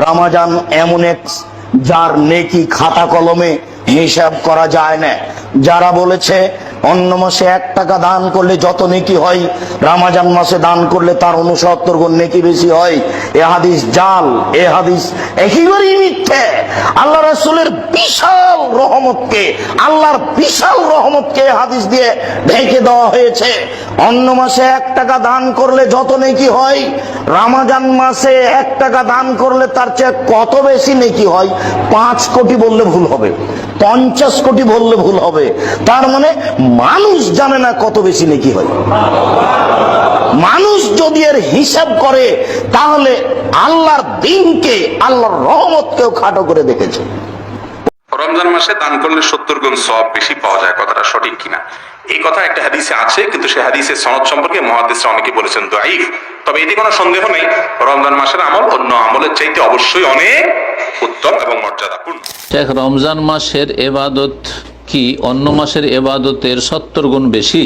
রমজান এমন এক যার নেকি খাতা কলমে হিসাব করা যায় না। যারা বলেছে অন্য মাসে 1 টাকা দান করলে যত নেকি হয়, রমজান মাসে দান করলে তার 69 গুণ নেকি বেশি হয়, এ হাদিস জাল, এ হাদিস একেবারেই মিথ্যে। আল্লাহ রাসূলের বিশাল রহমতকে হাদিস দিয়ে ঢেকে দেওয়া হয়েছে। অন্য মাসে 1 টাকা দান করলে যত নেকি হয়, রমজান মাসে 1 টাকা দান করলে তার চেয়ে কত বেশি নেকি হয়। 5 কোটি বললে ভুল হবে, 50 কোটি বললে ভুল হবে। তার মানে মানুষ জানে না কত বেশি নেকি হয়। মানুষ যদি এর হিসাব করে তাহলে আল্লাহর দ্বীনকে, আল্লাহর রহমতকেও খাটো করে দেখেছে। রমজান মাসে দান করলে 70 গুণ সওয়াব বেশি পাওয়া যায়, কথাটা সঠিক কিনা? এই কথা একটা হাদিসে আছে, কিন্তু সেই হাদিসের সনদ সম্পর্কে মুহাদ্দিসরা অনেকে বলেছেন দাঈফ। তবে এতে কোনো সন্দেহ নেই, রমজান মাসের আমল অন্য আমলের চাইতে অবশ্যই অনেক উত্তম এবং মর্যাদাপূর্ণ। শেখ, রমজান মাসের ইবাদত কি অন্য মাসের ইবাদতের 70 গুণ বেশি?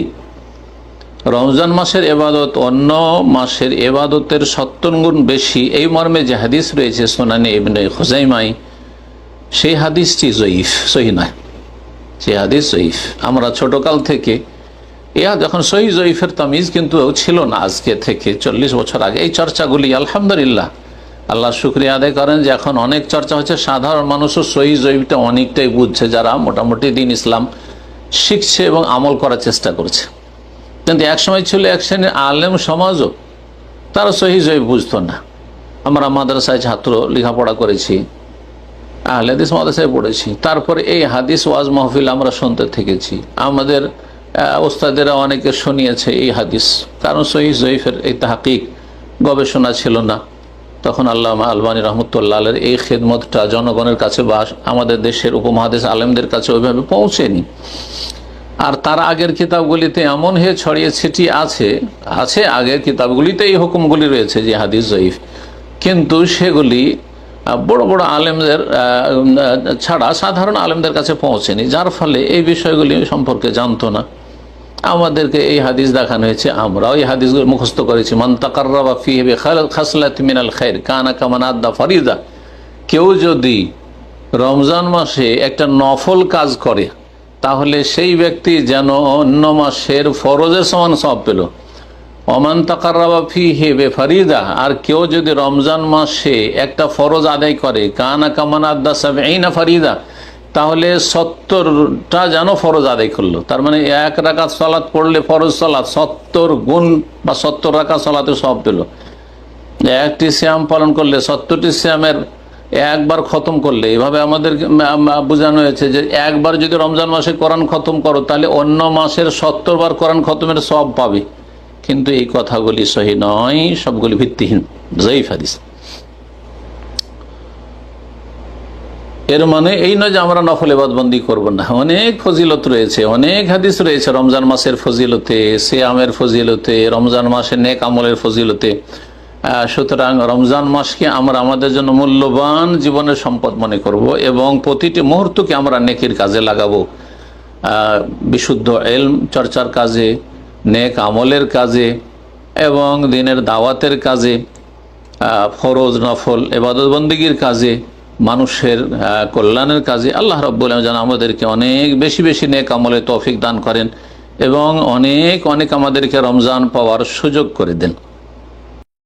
রমজান মাসের ইবাদত অন্য মাসের ইবাদতের 70 গুণ বেশি, এই মর্মে যে হাদিস রয়েছে সুনানে ইবনে খুজাইমায়, সেই হাদিসটি জয়ীফ, সহিহ নয়। সেই হাদিস জয়ীফ। আমরা ছোটকাল থেকে যখন সহিহ জয়ীফের তামিজ কিন্তু ছিল না, আজকে থেকে 40 বছর আগে এই চর্চাগুলি, আলহামদুলিল্লাহ আল্লাহ শুকরিয়া আদায় করেন যে এখন অনেক চর্চা হচ্ছে। সাধারণ মানুষও সহিহ জয়ীফটা অনেকটাই বুঝছে, যারা মোটামুটি দিন ইসলাম শিখছে এবং আমল করার চেষ্টা করছে। কিন্তু একসময় ছিল এক শ্রেণীর আলেম সমাজও, তারা সহিহ জয়ীফ বুঝতো না। আমরা মাদ্রাসায় ছাত্র, লেখাপড়া করেছি, আহলে হাদিস মাদ্রাসায় পড়েছি, তারপরে এই হাদিস ওয়াজ মাহফিল আমরা শুনতে থেকেছি। আমাদের ওস্তাদেরা অনেকে শুনিয়েছে এই হাদিস, কারণ সহিহ জয়ীফের এই তাহকিক গবেষণা ছিল না তখন। আল্লামা আলবানী রহমতুল্লাহ আলাইহির এই খেদমতটা জনগণের কাছে বা আমাদের দেশের উপমহাদেশ আলেমদের কাছে ওইভাবে পৌঁছেনি। আর তার আগের কিতাবগুলিতে এমন হয়ে ছড়িয়ে ছিটিয়ে আছে আগের কিতাবগুলিতে এই হুকুমগুলি রয়েছে যে হাদিস জয়ীফ, কিন্তু সেগুলি বড় বড় আলেমদের ছাড়া সাধারণ আলেমদের কাছে পৌঁছেনি, যার ফলে এই বিষয়গুলি সম্পর্কে জানতো না। আমাদেরকে এই হাদিস দেখানো হয়েছে, আমরাও এই হাদিসগুলো মুখস্থ করেছি। মান তাকাররাবা ফিহি বিখাসলাতিন মিনাল খায়র কানা কামান আদ্দা ফরিদা। কেউ যদি রমজান মাসে একটা নফল কাজ করে তাহলে সেই ব্যক্তি যেন অন্য মাসের ফরজের সমান সওয়াব পেল। ওমান তাকাররাবা ফিহি বিফরিদা, আর কেউ যদি রমজান মাসে একটা ফরজ আদায় করে কানা কামান আদ্দা সাবঈনা ফরিদা, তাহলে 70টা যেন ফরজ আদায় করলো। তার মানে 1 রাকাত সালাত পড়লে ফরজ সালাত 70 গুণ বা 70 রাকাত সালাতে সওয়াব পেল। একটি সিয়াম পালন করলে 70টি সিয়ামের একবার খতম করলে, এভাবে আমাদের বোঝানো হয়েছে যে একবার যদি রমজান মাসে কোরআন খতম করো তাহলে অন্য মাসের 70 বার কোরআন খতমের সওয়াব পাবে। কিন্তু এই কথাগুলি সহিহ নয়, সবগুলি ভিত্তিহীন, জয়ীফ হাদিস। এর মানে এই নয় যে আমরা নফল ইবাদতবন্দি করব না। অনেক ফজিলত রয়েছে, অনেক হাদিস রয়েছে রমজান মাসের ফজিলতে, সিয়ামের ফজিলতে, রমজান মাসের নেক আমলের ফজিলতে। সুতরাং রমজান মাসকে আমরা আমাদের জন্য মূল্যবান জীবনের সম্পদ মনে করব এবং প্রতিটি মুহূর্তকে আমরা নেকির কাজে লাগাবো, বিশুদ্ধ ইলম চর্চার কাজে, নেক আমলের কাজে এবং দিনের দাওয়াতের কাজে, ফরজ নফল ইবাদত বন্দেগীর কাজে, মানুষের কল্যাণের কাজে। আল্লাহ রাব্বুল আলামিন যেন আমাদেরকে অনেক বেশি বেশি নেক আমলে তৌফিক দান করেন এবং অনেক অনেক আমাদেরকে রমজান পাওয়ার সুযোগ করে দেন।